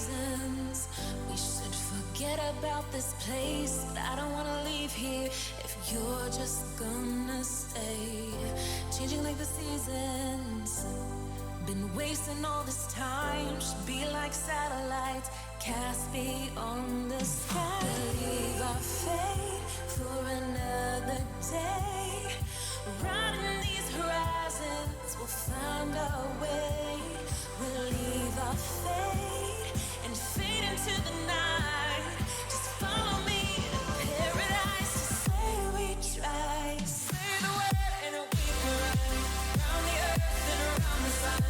reasons. We should forget about this place, but I don't wanna leave here if you're just gonna stay. Changing like the seasons, been wasting all this time. Should be like satellites cast beyond the sky. Leave our fate for another day. Riding these horizons, we'll find our way. We'll leave our fate and fade into the night. Just follow me to paradise. Just say we tried. Say the word and we can run around the earth and around the sun.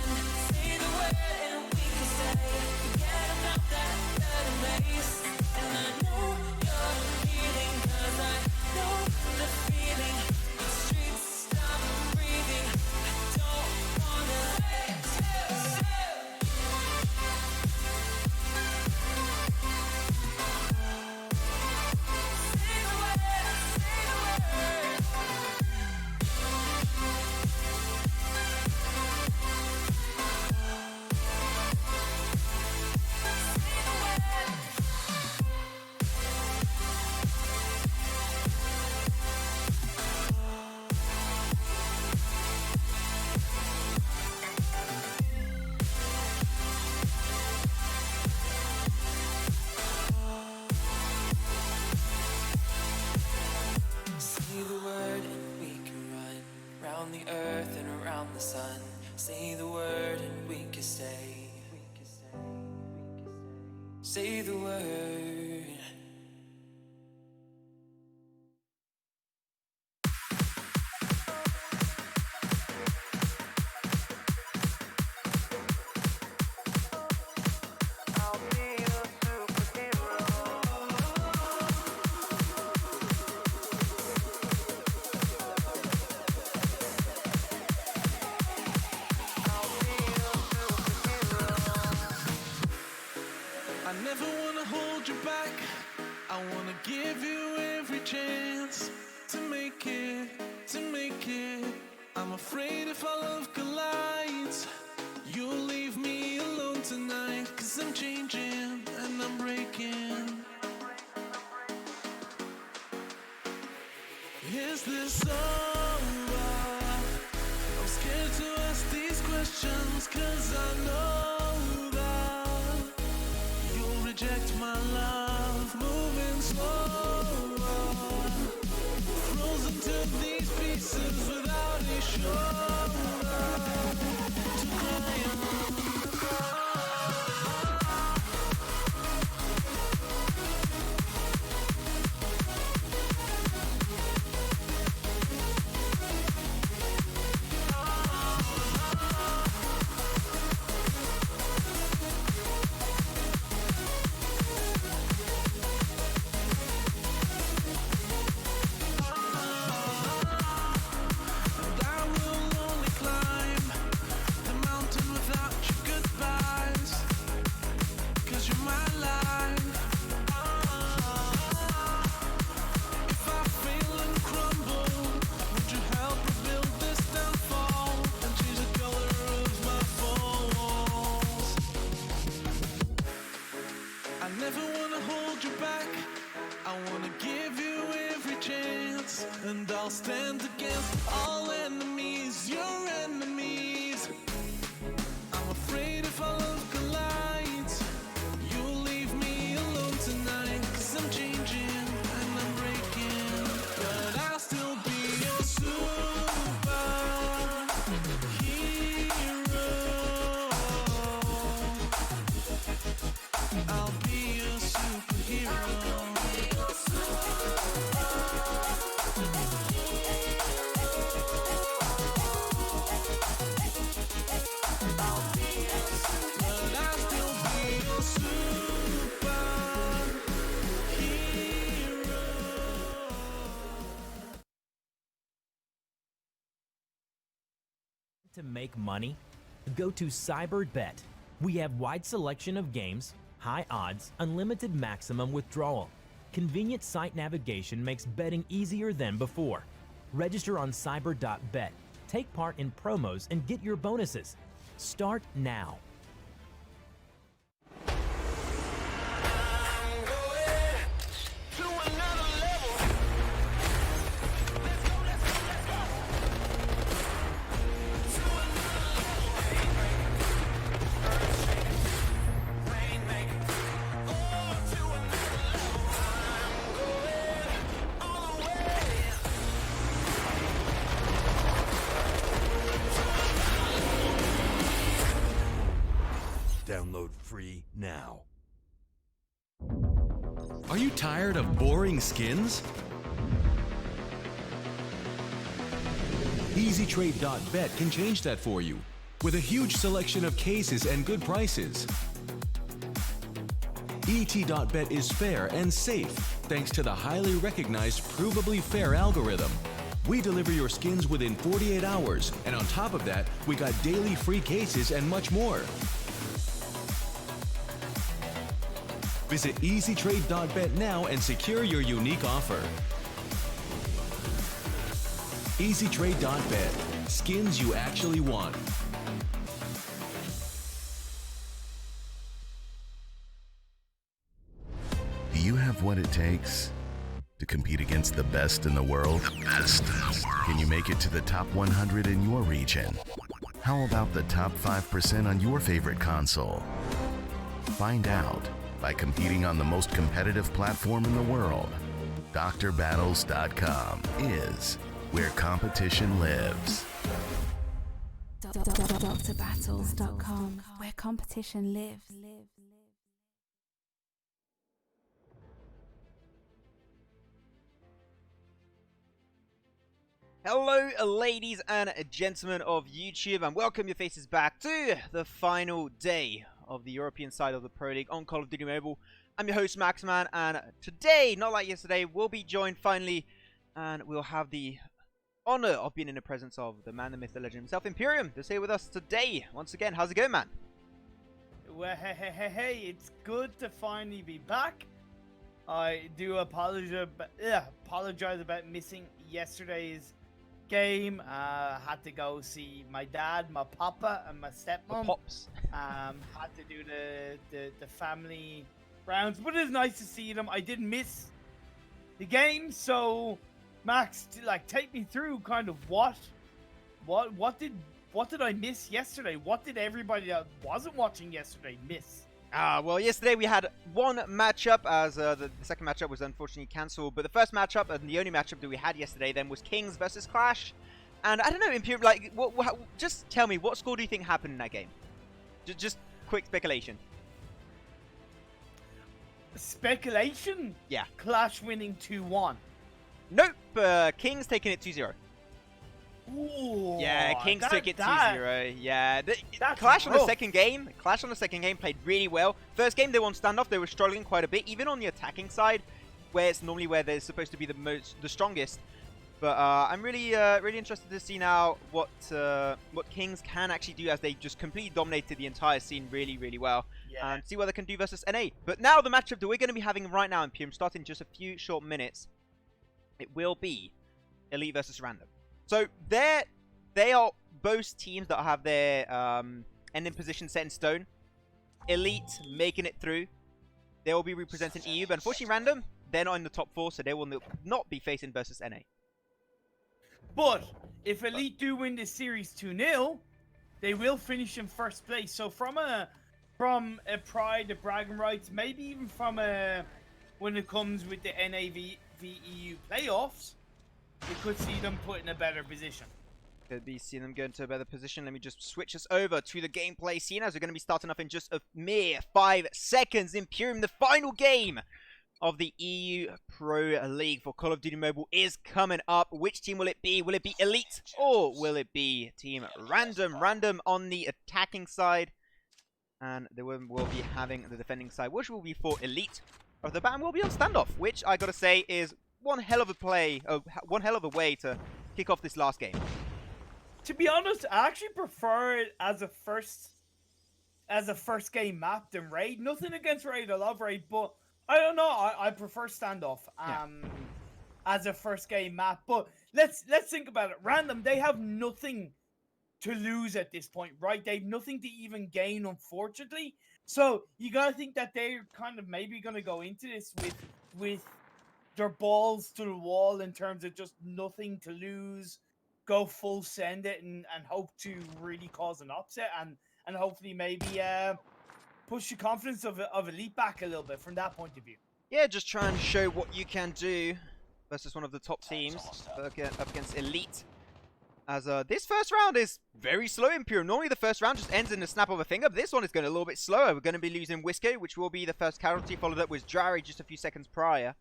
Say the word and we can stay. Forget about that third embrace. And I know you're healing, 'cause I know the feeling. The streets stop breathing. I don't wanna let you. Say the word and we can run round the earth and around the sun. Say the word and we can stay. Say the word. I'll be a superhero. I never wanna hold you back. I wanna give you every chance to make it, to make it. I'm afraid if our love collides, you'll leave me alone tonight. 'Cause I'm changing and I'm breaking. Is this over? I'm scared to ask these questions, 'cause I know that you'll reject my love. Moving slower, frozen to these pieces without a shoulder to cry on. I never wanna hold you back. I wanna give you every chance, and I'll stand against all enemies, your enemies. I'm afraid if our love collides, you'll leave me alone tonight. 'Cause I'm changing and I'm breaking, but I'll still be your superhero. I'll be your superhero. But I'll still be your superhero. To make money? Go to CyberBet. We have wide selection of games, high odds, unlimited maximum withdrawal. Convenient site navigation makes betting easier than before. Register on cyber.bet. Take part in promos and get your bonuses. Start now. Download free now. Are you tired of boring skins? EasyTrade.bet can change that for you with a huge selection of cases and good prices. ET.bet is fair and safe thanks to the highly recognized provably fair algorithm. We deliver your skins within 48 hours, and on top of that, we got daily free cases and much more. Visit EasyTrade.bet now and secure your unique offer. EasyTrade.bet. Skins you actually want. Do you have what it takes to compete against the best in the world? The best in the world. Can you make it to the top 100 in your region? How about the top 5% on your favorite console? Find out by competing on the most competitive platform in the world. DrBattles.com is where competition lives. DrBattles.com, where competition lives. Hello, ladies and gentlemen of YouTube, and welcome your faces back to the final day of the European side of the Pro League on Call of Duty Mobile. I'm your host, Maxman, and today, not like yesterday, we'll be joined finally, and we'll have the honor of being in the presence of the man, the myth, the legend himself, Imperium, that's here with us today. Once again, how's it going, man? Well, hey, it's good to finally be back. I do apologize about missing yesterday's game. Had to go see my dad, my papa, and my stepmom. Pops. Had to do the family rounds, but it's nice to see them. I didn't miss the game, so Max, take me through kind of what did I miss yesterday? What did everybody that wasn't watching yesterday miss? Well, yesterday we had one matchup, as the second matchup was unfortunately cancelled. But the first matchup, and the only matchup that we had yesterday then, was Kings versus Clash. And I don't know, Imperium, just tell me, what score do you think happened in that game? Just quick speculation. Speculation? Yeah. Clash winning 2-1. Nope, Kings taking it 2-0. Ooh, yeah, Kings took it 2-0. Yeah, Clash on the second game played really well. First game they won standoff, they were struggling quite a bit, even on the attacking side, where it's normally where they're supposed to be the strongest. But I'm really interested to see now what Kings can actually do, as they just completely dominated the entire scene really well, and see what they can do versus NA. But now the matchup that we're going to be having right now, Imperium, starting in just a few short minutes, it will be Elite versus Random. So they are both teams that have their ending position set in stone. Elite making it through. They will be representing EU, but unfortunately Random, they're not in the top 4, so they will not be facing versus NA. But if Elite do win this series 2-0, they will finish in first place. So from a pride, a bragging rights, maybe even from when it comes with the NA v EU playoffs, we could see them put in a better position. Could be seeing them go into a better position. Let me just switch us over to the gameplay scene, as we're going to be starting off in just a mere 5 seconds. Imperium, the final game of the EU Pro League for Call of Duty Mobile is coming up. Which team will it be? Will it be Elite, or will it be Team Random? Random on the attacking side, and they will be having the defending side, which will be for Elite. Of the bat, will be on standoff, which I gotta say is one hell of a way to kick off this last game. To be honest, I actually prefer it as a first game map than Raid. Nothing against Raid, I love Raid, but I don't know, I prefer standoff as a first game map. But let's think about it. Random, they have nothing to lose at this point, right? They have nothing to even gain, unfortunately. So you gotta think that they're kind of maybe gonna go into this with their balls to the wall in terms of just nothing to lose, go full send it, and hope to really cause an upset, and hopefully maybe push the confidence of Elite back a little bit from that point of view. Yeah, just try and show what you can do versus one of the top teams up against Elite. As this first round is very slow in Pure. Normally the first round just ends in the snap of a finger, but this one is going a little bit slower. We're going to be losing Whisko, which will be the first casualty, followed up with Jari just a few seconds prior.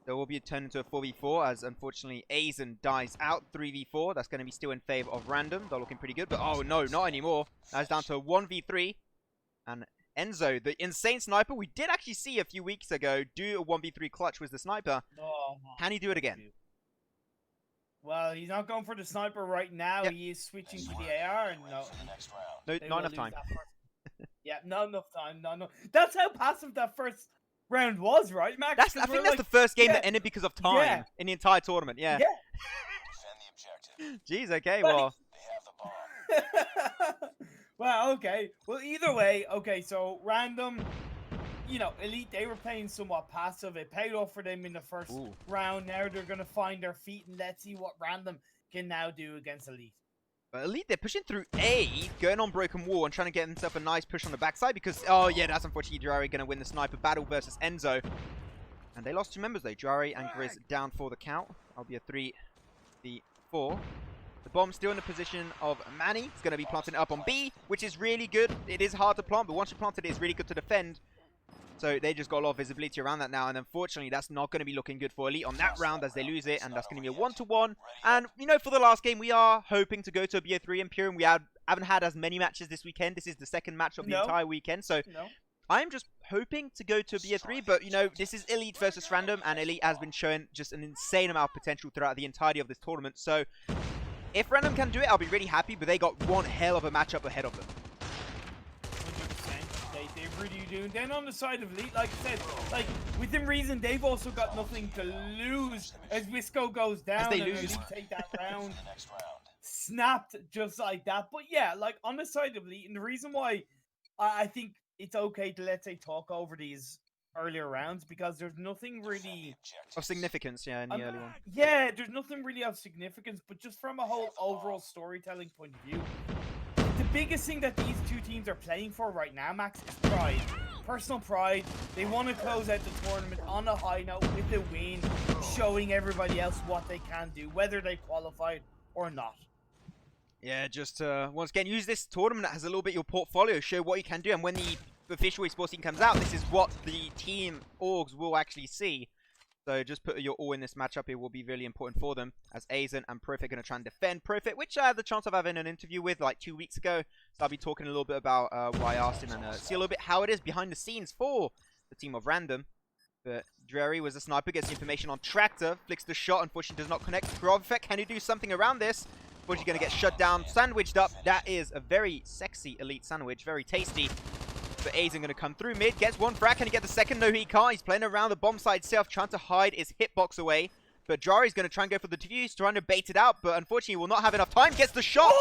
So will be turned into a 4v4, as unfortunately Aizen dies out 3v4. That's going to be still in favor of Random. They're looking pretty good, but oh no, not anymore. That's down to a 1v3. And Enzo, the insane sniper we did actually see a few weeks ago do a 1v3 clutch with the sniper. Oh, Can he do it again? Well, he's not going for the sniper right now. Yep. He is switching to the AR. And no, Not enough time. Yeah, not enough time. No. That's how passive that first round was, right, Max? I think that's the first game that ended because of time in the entire tournament. Yeah. Jeez. Okay. Well. Well, okay. Well, either way, okay. So Random, you know, Elite, they were playing somewhat passive. It paid off for them in the first round. Now they're going to find their feet, and let's see what Random can now do against Elite. But Elite, they're pushing through A, going on Broken Wall, and trying to get themselves a nice push on the backside because, oh yeah, that's unfortunately Jari going to win the sniper battle versus Enzo. And they lost 2 members though. Jari and Grizz down for the count. That'll be a 3v4. The bomb's still in the position of Manny. It's going to be planting up on B, which is really good. It is hard to plant, but once you plant it, it's really good to defend. So they just got a lot of visibility around that now, and unfortunately, that's not going to be looking good for Elite on that round as they lose it, and that's going to be a 1-1. And, you know, for the last game, we are hoping to go to a BO3 in Pure, and we haven't had as many matches this weekend. This is the second match of the entire weekend, so I'm just hoping to go to a BO3, but, you know, this is Elite versus Random, and Elite has been showing just an insane amount of potential throughout the entirety of this tournament. So if Random can do it, I'll be really happy, but they got one hell of a matchup ahead of them. They really do. And then on the side of Elite, like I said, like within reason, they've also got nothing to lose as Whisko goes down. As they and lose. Elite take that round. Snapped just like that. But yeah, like on the side of Elite, and the reason why I think it's okay to, let's say, talk over these earlier rounds, because there's nothing really of significance, in the early one. Yeah, there's nothing really of significance, but just from a whole overall storytelling point of view, the biggest thing that these two teams are playing for right now, Max, is pride. Personal pride. They want to close out the tournament on a high note with a win, showing everybody else what they can do, whether they qualified or not. Yeah, just once again, use this tournament as a little bit your portfolio, show what you can do, and when the official esports team comes out, this is what the team orgs will actually see. So just put your all in this matchup. It will be really important for them, as Aizen and Profit are going to try and defend Profit, which I had the chance of having an interview with like 2 weeks ago. So I'll be talking a little bit about why I asked him and see a little bit how it is behind the scenes for the team of Random. But Dreary was a sniper, gets information on Tractor, flicks the shot, unfortunately does not connect. Profit, can he do something around this? Unfortunately going to get shut down, sandwiched up. That is a very sexy Elite sandwich, very tasty. But Aizen going to come through mid, gets one frag. Can he get the second? No, he can't. He's playing around the bomb side itself, trying to hide his hitbox away. But Jari's going to try and go for the defuse, trying to bait it out, but unfortunately will not have enough time. Gets the shot,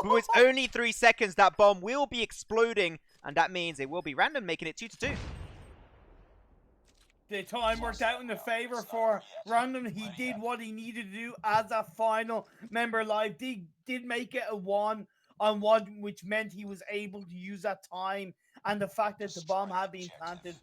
but with only 3 seconds, that bomb will be exploding, and that means it will be Random making it 2-2. The time worked out in the favor for Random. He did what he needed to do as a final member live. He did make it a 1-on-1, which meant he was able to use that time and the fact that the bomb had been planted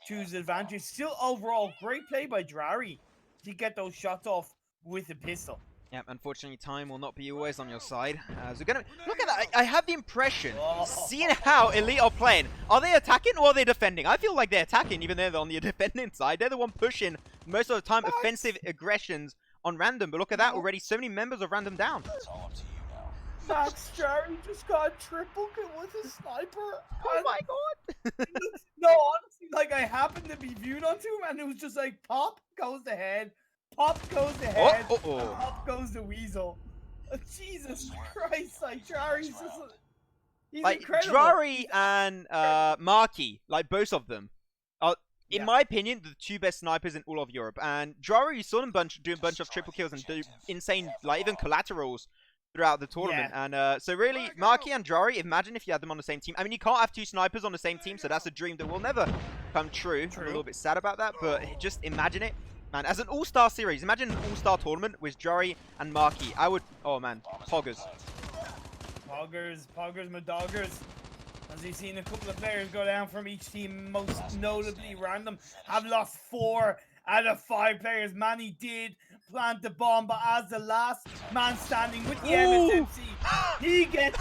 to his advantage. Still, overall, great play by Drari to get those shots off with the pistol. Yep, unfortunately, time will not be always on your side. So we're gonna look at that. I have the impression, seeing how Elite are playing, are they attacking or are they defending? I feel like they're attacking, even though they're on the defending side. They're the one pushing most of the time offensive aggressions on Random. But look at that, already so many members of Random down. Max Jerry just got triple kill with a sniper. Oh my god! No, honestly, like I happened to be viewed onto him, and it was just like pop goes the head, pop goes the head, and pop goes the weasel. Jesus Christ! Like Jerry's just he's like incredible. Drari and Marky, like both of them, are, in my opinion, the 2 best snipers in all of Europe. And Drari, you saw them do a bunch of triple kills and do insane, like even collaterals throughout the tournament. And so really, Marky and Drari, imagine if you had them on the same team. I mean, you can't have 2 snipers on the same team, so that's a dream that will never come true. I'm a little bit sad about that, but just imagine it. Man, as an all-star series, imagine an all-star tournament with Drari and Marky. I would, oh man, poggers. Poggers, my doggers. As you've seen a couple of players go down from each team, most notably Random, have lost 4 out of 5 players. Manny did plant the bomb, but as the last man standing with the MSMC, he gets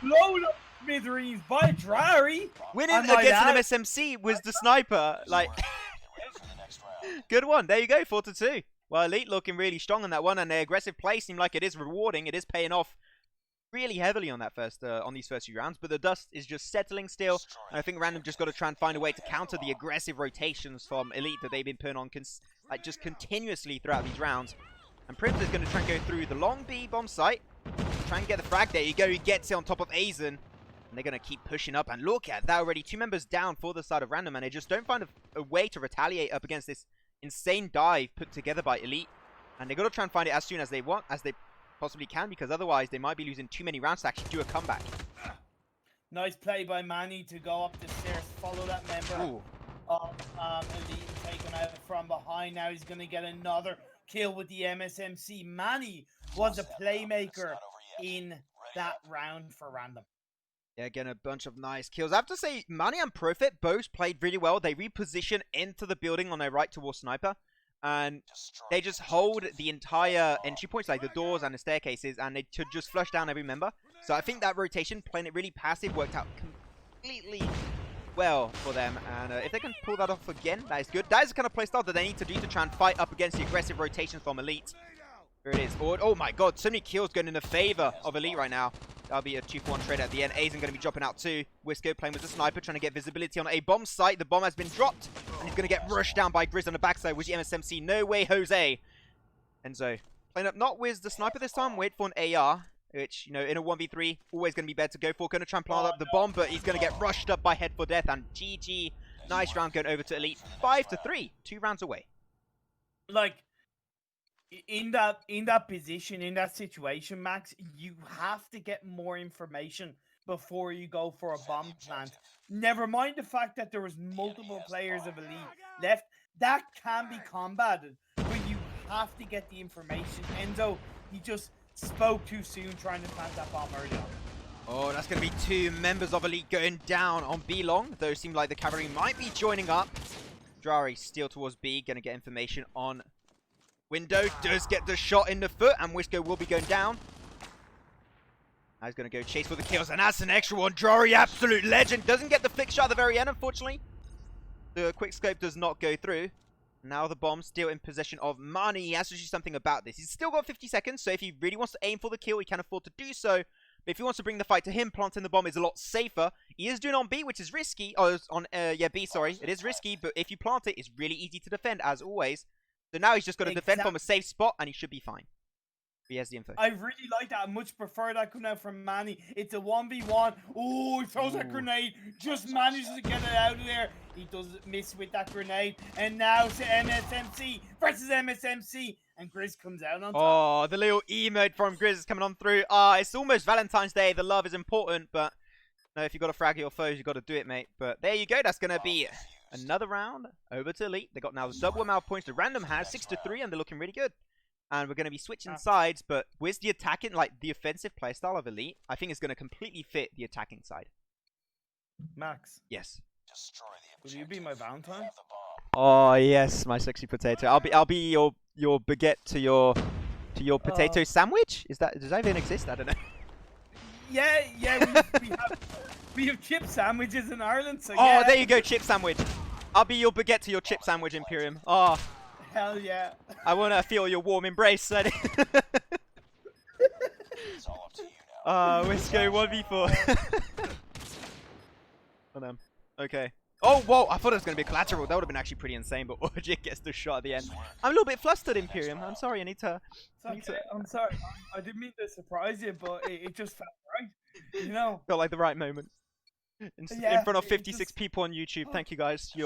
blown up smithereens by Drari. Winning against an MSMC was the sniper. Like, good one. There you go, 4-2. Well, Elite looking really strong on that one, and their aggressive play seemed like it is rewarding. It is paying off really heavily on that on these first few rounds, but the dust is just settling still, and I think Random just got to try and find a way to counter the aggressive rotations from Elite that they've been putting on just continuously throughout these rounds. And Prims is going to try and go through the long B bomb site, try and get the frag. There you go, he gets it on top of Azen, and they're going to keep pushing up, and look at that, already 2 members down for the side of Random, and they just don't find a way to retaliate up against this insane dive put together by Elite, and they got to try and find it as soon as they possibly can, because otherwise they might be losing too many rounds to actually do a comeback. Nice play by Manny to go up the stairs, follow that member of Elite, taken out from behind. Now he's going to get another kill with the MSMC. Manny was a playmaker in that round for Random. Yeah, again, a bunch of nice kills. I have to say, Manny and Profit both played really well. They reposition into the building on their right towards Sniper, and they just hold the entire entry points, like the doors and the staircases, and they just flush down every member. So I think that rotation, playing it really passive, worked out completely well for them. And if they can pull that off again, that is good. That is the kind of playstyle that they need to do to try and fight up against the aggressive rotations from Elite. Here it is. Oh my god, so many kills going in the favor of Elite right now. That'll be a 2-for-1 trade at the end. Azen going to be dropping out too. Wisco playing with the sniper, trying to get visibility on a bomb site. The bomb has been dropped, and he's going to get rushed down by Grizz on the backside with the MSMC. No way, Jose. Enzo playing up not with the sniper this time. Wait for an AR, which, you know, in a 1v3, always going to be better to go for. Going to try and plant up the bomb, but he's going to get rushed up by Head for Death. And GG. Nice round going over to Elite. 5-3. 2 rounds away. Like, in that position, in that situation, Max, you have to get more information before you go for a bomb plant. Never mind the fact that there was multiple players of Elite left. That can be combated, but you have to get the information. Enzo, he just spoke too soon trying to plant that bomb early on. Oh, that's going to be 2 members of Elite going down on B long. Those seem like the cavalry might be joining up. Drari still towards B, going to get information on Window. Does get the shot in the foot, and Wisco will be going down. Now he's going to go chase for the kills, and that's an extra one. Drari, absolute legend. Doesn't get the flick shot at the very end, unfortunately. The quick scope does not go through. Now the bomb still in possession of Mani. He has to do something about this. He's still got 50 seconds, so if he really wants to aim for the kill, he can afford to do so. But if he wants to bring the fight to him, planting the bomb is a lot safer. He is doing on B, which is risky. Oh, B, sorry. It is risky, but if you plant it, it's really easy to defend, as always. So now he's just got to defend from a safe spot, and he should be fine. He has the info. I really like that. I much prefer that coming out from Manny. It's a 1v1. Oh, he throws that grenade. Just manages to get it out of there. He doesn't miss with that grenade. And now to MSMC versus MSMC. And Grizz comes out on top. Oh, the little emote from Grizz is coming on through. It's almost Valentine's Day. The love is important, but no, if you've got to frag your foes, you've got to do it, mate. But there you go. That's going to be another round over to Elite. They got now the double amount of points the Random has, 6-3, and they're looking really good. And we're going to be switching sides, but with the attacking, like the offensive playstyle of Elite, I think it's going to completely fit the attacking side. Max. Yes. Will you be my Valentine? Oh yes, my sexy potato. I'll be your baguette to your potato sandwich. Does that even exist? I don't know. Yeah. We have chip sandwiches in Ireland. So oh, there you go, chip sandwich. I'll be your baguette to your chip sandwich, Imperium. Oh. Hell yeah. I want to feel your warm embrace. Let's go 1v4. Okay. Oh, whoa. I thought it was going to be collateral. That would have been actually pretty insane, but Orgic gets the shot at the end. I'm a little bit flustered, Imperium. I'm sorry. I need to... I'm sorry. I didn't mean to surprise you, but it just felt right. You know? Felt like the right moment. In front of 56 people on YouTube. Thank you, guys. You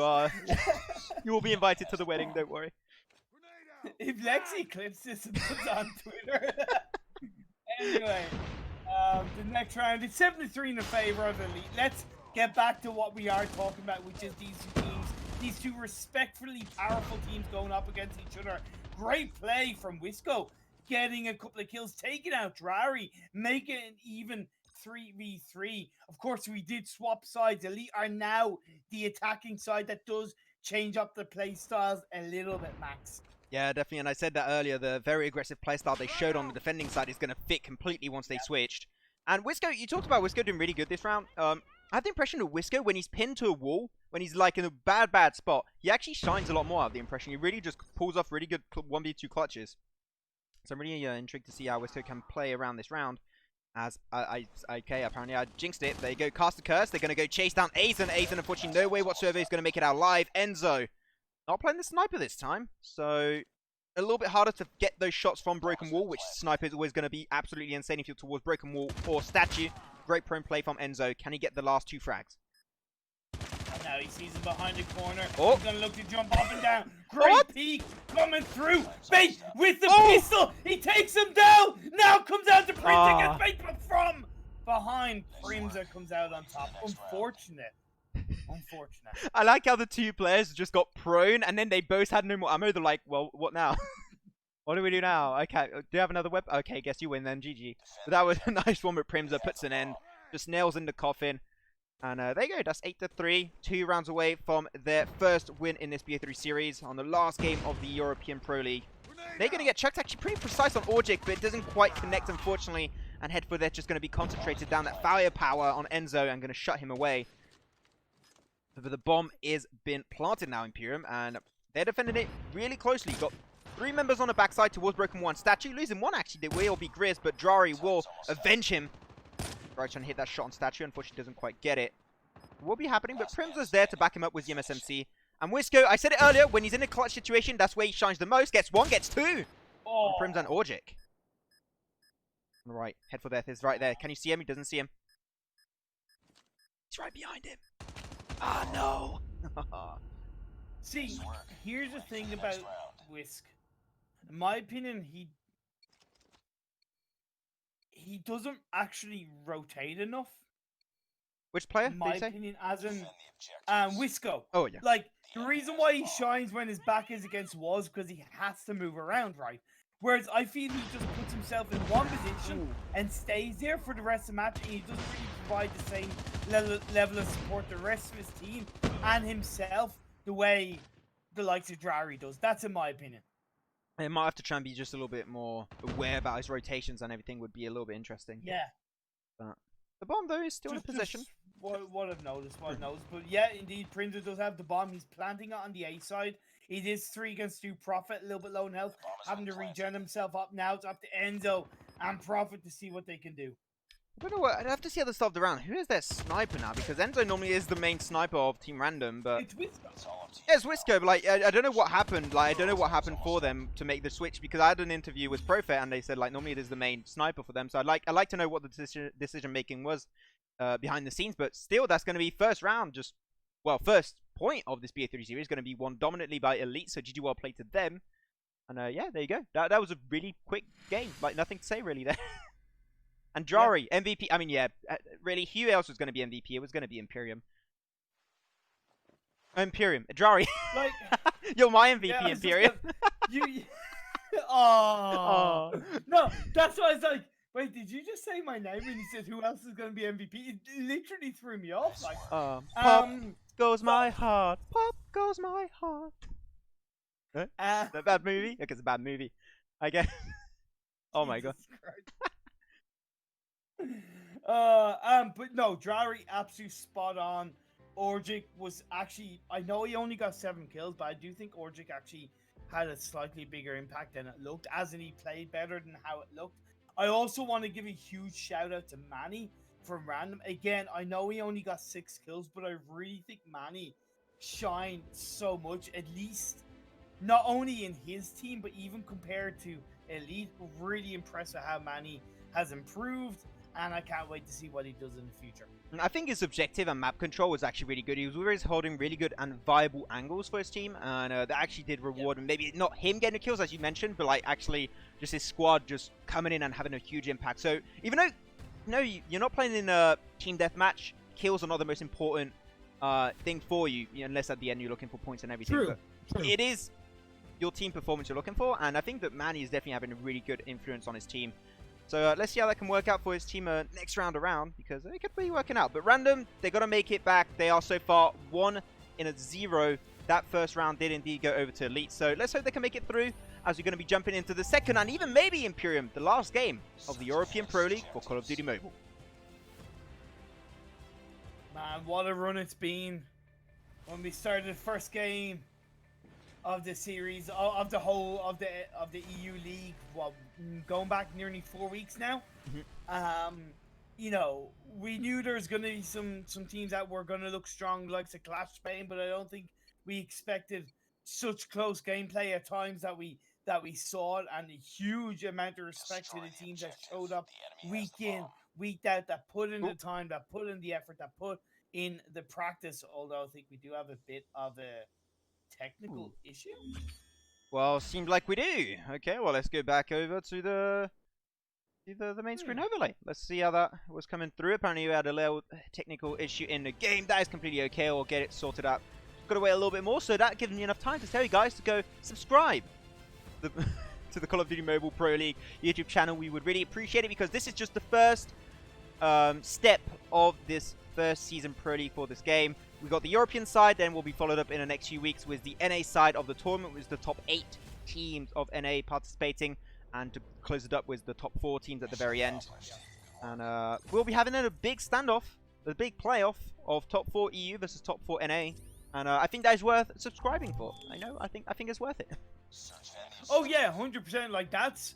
will be invited to the wedding. Don't worry. If Lexi clips this and puts on Twitter. Anyway, the next round, it's 7-3 in the favor of Elite. Let's get back to what we are talking about, which is these two teams. These two respectfully powerful teams going up against each other. Great play from Wisco, getting a couple of kills, taking out Drari, making an even 3v3. Of course, we did swap sides. Elite are now the attacking side. That does change up the play styles a little bit, Max. Yeah, definitely. And I said that earlier, the very aggressive playstyle they showed on the defending side is going to fit completely once they switched. And Wisco, you talked about Wisco doing really good this round. I have the impression of Wisco, when he's pinned to a wall, when he's like in a bad spot, he actually shines a lot more, I have the impression. He really just pulls off really good 1v2 clutches. So I'm really intrigued to see how Wisco can play around this round. As okay, apparently I jinxed it. There you go, cast a curse. They're going to go chase down Aizen. Aizen, unfortunately, no way whatsoever is going to make it out alive. Enzo, not playing the sniper this time. So a little bit harder to get those shots from Broken Wall, which sniper is always going to be absolutely insane if you're towards Broken Wall or Statue. Great prone play from Enzo. Can he get the last 2 frags? Now he sees him behind the corner. Oh. He's going to look to jump up and down. Great peek coming through. Bait with the pistol. He takes him down. Now comes out to Primza. Gets bait, but from behind. Primza comes out on top. Unfortunate. I like how the 2 players just got prone and then they both had no more ammo. They're like, well, what now? What do we do now? Okay, do you have another weapon? Okay, guess you win then, GG. But that was a nice one with Primza, puts an end. Just nails in the coffin. And there you go, that's 8-3. 2 rounds away from their first win in this BO3 series on the last game of the European Pro League. They're going to get chucked actually pretty precise on Orjic, but it doesn't quite connect, unfortunately. And Headfoot, they're just going to be concentrated down that firepower on Enzo and going to shut him away. But the bomb is been planted now, Imperium, and they're defending it really closely. Got 3 members on the backside towards Broken 1. Statue losing 1, actually. They will be Grizz, but Drari will avenge him. Right, trying to hit that shot on Statue. Unfortunately, doesn't quite get it. It will be happening, but Primza's there to back him up with the MSMC. And Wisco, I said it earlier, when he's in a clutch situation, that's where he shines the most. Gets 1, gets 2. Oh. Primza and Orjic. Right, Head for Death is right there. Can you see him? He doesn't see him. He's right behind him. Ah, no. See, here's the thing about Whisk. In my opinion, he doesn't actually rotate enough. Which player? In my opinion, as in Wisco. Oh, yeah. Like, the reason why he shines when his back is against walls because he has to move around, right? Whereas I feel he just puts himself in one position and stays there for the rest of the match, and he doesn't really provide the same level of support to the rest of his team and himself the way the likes of Drari does. That's in my opinion. It might have to try and be just a little bit more aware about his rotations and everything would be a little bit interesting. Yeah. But the bomb, though, is still in position. What I've noticed. But yeah, indeed, Primza does have the bomb. He's planting it on the A side. It is 3 against 2. Prophet, a little bit low in health. Having to regen himself up now. It's up to Enzo and Prophet to see what they can do. I don't know what. I'd have to see how they start the round. Who is their sniper now? Because Enzo normally is the main sniper of Team Random, but it's Wisco. Yeah, it's Wisco, but like I don't know what happened. Like I don't know what happened for them to make the switch because I had an interview with Prophet and they said like normally it is the main sniper for them. So I'd like to know what the decision making was behind the scenes. But still, that's going to be first round. Just first point of this BO3 series is going to be won dominantly by Elite. So GG well played to them. And yeah, there you go. That was a really quick game. Like nothing to say really there. And Drari, yeah. MVP. I mean, yeah, really, who else was going to be MVP? It was going to be Imperium. Drari. Like, you're my MVP, yeah, Imperium. Oh. No, that's why I was like, wait, did you just say my name? And he said, who else is going to be MVP? It literally threw me off. Like, pop goes my heart. Pop goes my heart. Is that a bad movie? Okay, it's a bad movie. I guess. Oh my god. But no, Drari absolutely spot on. Orjic was actually, I know he only got 7 kills, but I do think Orjic actually had a slightly bigger impact than it looked, as in he played better than how it looked. I also want to give a huge shout out to Manny from Random. Again, I know he only got 6 kills, but I really think Manny shined so much, at least not only in his team, but even compared to Elite. Really impressed with how Manny has improved. And I can't wait to see what he does in the future. I think his objective and map control was actually really good. He was always holding really good and viable angles for his team. And that actually did reward him. Maybe not him getting the kills, as you mentioned, but like actually just his squad just coming in and having a huge impact. So even though you're not playing in a team deathmatch, kills are not the most important thing for you, unless at the end you're looking for points and everything. True. But it is your team performance you're looking for. And I think that Manny is definitely having a really good influence on his team. So let's see how that can work out for his team next round around, because it could be working out. But Random, they got to make it back. They are so far 1 in a 0. That first round did indeed go over to Elite. So let's hope they can make it through, as we're going to be jumping into the second and even maybe Imperium, the last game of the European Pro League for Call of Duty Mobile. Man, what a run it's been. When we started the first game of the series, of the whole of the EU League, well, going back nearly 4 weeks now. You know, we knew there's going to be some teams that were going to look strong, like the Clash Spain, but I don't think we expected such close gameplay at times that we saw it, and a huge amount of respect to the teams that showed up week in, week out, that put in the time, that put in the effort, that put in the practice. Although I think we do have a bit of a technical issue. Well, seemed like we do. Okay, well, let's go back over to the main screen overlay. Let's see how that was coming through. Apparently we had a little technical issue in the game. That is completely okay. We'll get it sorted out. Got to wait a little bit more, so that gives me enough time to tell you guys to go subscribe to the Call of Duty Mobile Pro League YouTube channel. We would really appreciate it, because this is just the first step of this first season Pro League for this game. We've got the European side, then we'll be followed up in the next few weeks with the NA side of the tournament, with the top 8 teams of NA participating, and to close it up with the top 4 teams at the very end. And we'll be having a big standoff, a big playoff of top 4 EU versus top 4 NA. And I think that is worth subscribing for. I think it's worth it. Oh yeah, 100%. Like that's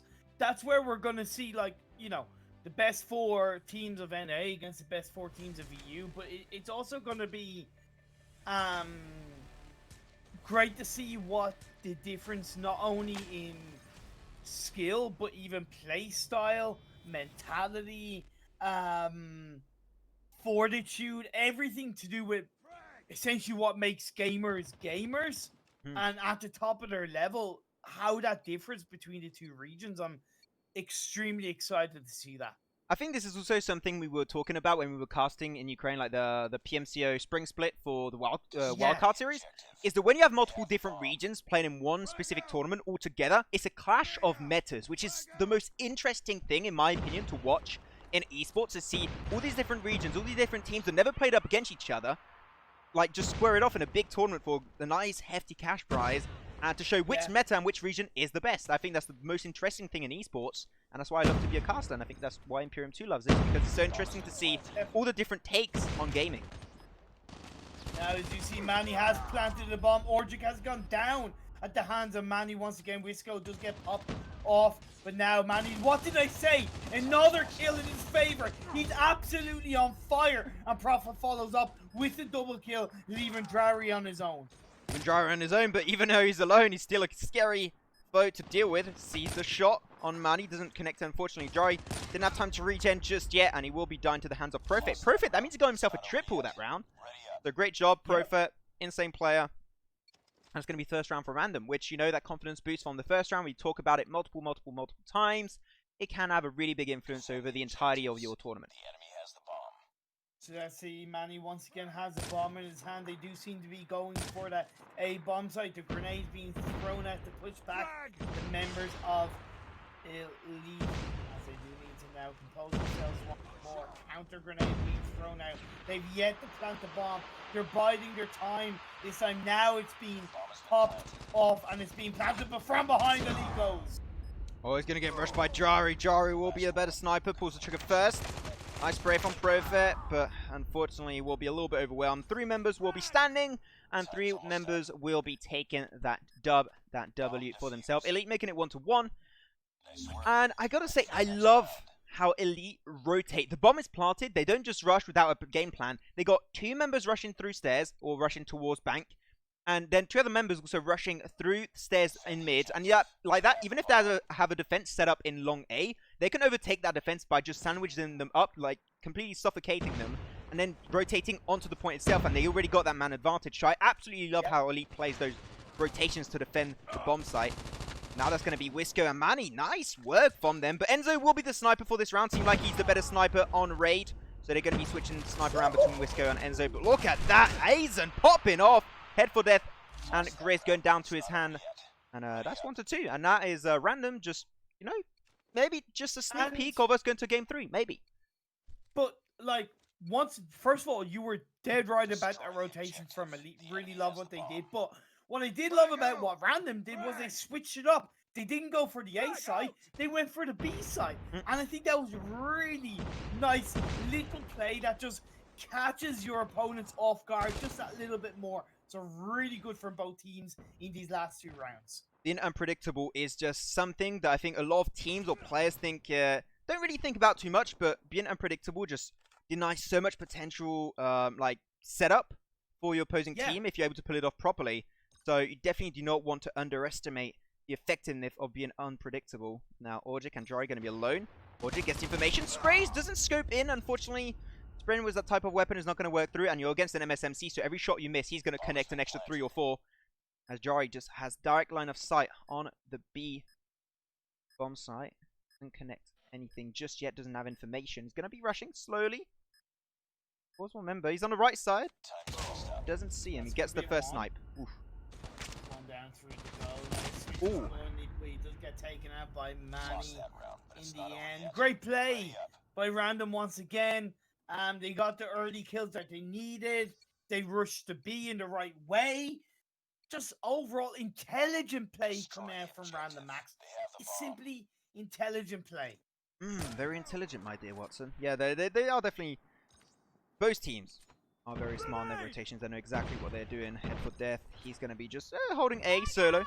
where we're gonna see, like, you know, the best 4 teams of NA against the best 4 teams of EU. But it's also gonna be great to see what the difference, not only in skill but even play style, mentality, fortitude, everything to do with essentially what makes gamers gamers, and at the top of their level, how that differs between the 2 regions. I'm extremely excited to see that. I think this is also something we were talking about when we were casting in Ukraine, like the PMCO spring split for the wildcard series, is that when you have multiple different regions playing in one specific tournament all together, it's a clash of metas, which is the most interesting thing, in my opinion, to watch in esports, to see all these different regions, all these different teams that never played up against each other, like just square it off in a big tournament for a nice hefty cash prize, and to show which meta and which region is the best. I think that's the most interesting thing in esports, and that's why I love to be a caster, and I think that's why Imperium 2 loves it, because it's so interesting to see all the different takes on gaming. Now, as you see, Manny has planted the bomb. Orgic has gone down at the hands of Manny once again. Wisco does get popped off, but now Manny, what did I say? Another kill in his favor. He's absolutely on fire, and Prophet follows up with the double kill, leaving Drari on his own. Drari on his own, but even though he's alone, he's still a scary foe to deal with. Sees the shot on Manny, doesn't connect, unfortunately. Drari didn't have time to regen just yet, and he will be dying to the hands of Profit. Profit, that means he got himself a triple that round. So great job, Profit. Insane player. And it's going to be first round for random, which, you know, that confidence boost from the first round, we talk about it multiple times. It can have a really big influence over the entirety of your tournament. So let's see, Manny once again has a bomb in his hand. They do seem to be going for that A bomb site. The grenades being thrown out to push back the members of Elite, as they do need to now compose themselves. One more counter grenade being thrown out. They've yet to plant the bomb. They're biding their time. This time now it's being popped off and it's being planted, but from behind Elite goes. Oh, he's going to get rushed by Drari. Drari will be a better sniper. Pulls the trigger first. Nice spray from Profit, but unfortunately he will be a little bit overwhelmed. 3 members will be standing, and 3 members will be taking that W for themselves. Elite making it 1-1. And I gotta say, I love how Elite rotate. The bomb is planted. They don't just rush without a game plan. They got 2 members rushing through stairs, or rushing towards bank. And then 2 other members also rushing through stairs in mid. And yeah, like that, even if they have a defense set up in long A, they can overtake that defense by just sandwiching them up, like completely suffocating them, and then rotating onto the point itself. And they already got that man advantage. So I absolutely love how Elite plays those rotations to defend the bomb site. Now that's going to be Wisco and Manny. Nice work from them. But Enzo will be the sniper for this round. Seems like he's the better sniper on raid. So they're going to be switching sniper around between Wisco and Enzo. But look at that. Hazen popping off. Head for death, and Grace going down to his hand, and that's 1-2, and that is random. Just, you know, maybe just a sneak peek of us going to game 3, maybe. But like, first of all, you were dead right about that rotations from Elite. Really love what they did. But what I did love about what Random did was they switched it up. They didn't go for the A side, they went for the B side. And I think that was really nice little play that just catches your opponents off guard just that little bit more. So really good for both teams in these last 2 rounds. Being unpredictable is just something that I think a lot of teams or players think don't really think about too much, but being unpredictable just denies so much potential like setup for your opposing team if you're able to pull it off properly. So you definitely do not want to underestimate the effectiveness of being unpredictable. Now, Orgic and Jari going to be alone. Orgic gets the information, sprays, doesn't scope in. Unfortunately, spraying with that type of weapon is not going to work through, and you're against an MSMC, so every shot you miss, he's going to connect an extra 3 or 4. As Jari just has direct line of sight on the B bomb site. Doesn't connect anything just yet, doesn't have information. He's going to be rushing slowly. Of course, remember, he's on the right side. Doesn't see him, he gets the first snipe. Oof. One down, 3 to go. Nice. He does get taken out by Manny in the end. Great play by Random once again. They got the early kills that they needed. They rushed the B in the right way. Just overall intelligent play coming out from Random Max. It's simply intelligent play. Very intelligent, my dear Watson. Yeah, they are definitely... Both teams are very smart in their rotations. They know exactly what they're doing. Head for death. He's going to be just holding A solo.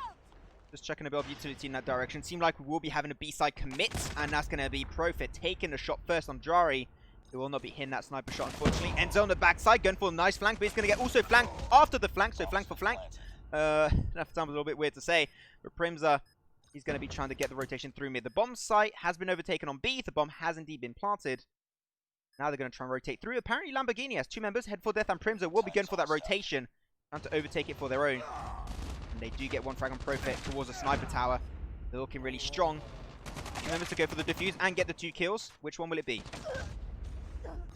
Just checking a bit of utility in that direction. Seems like we will be having a B-side commit. And that's going to be Profit taking the shot first on Jari. He will not be hitting that sniper shot, unfortunately. Ends on the backside. Going for a nice flank. But he's going to get also flanked after the flank. So flank for flank. That sounds a little bit weird to say. But Primza, he's going to be trying to get the rotation through mid. The bomb site has been overtaken on B. The bomb has indeed been planted. Now they're going to try and rotate through. Apparently Lamborghini has 2 members. Head for Death and Primza will be going for that rotation. Trying to overtake it for their own. And they do get one frag on Profit towards the sniper tower. They're looking really strong. 2 members to go for the defuse and get the 2 kills. Which one will it be?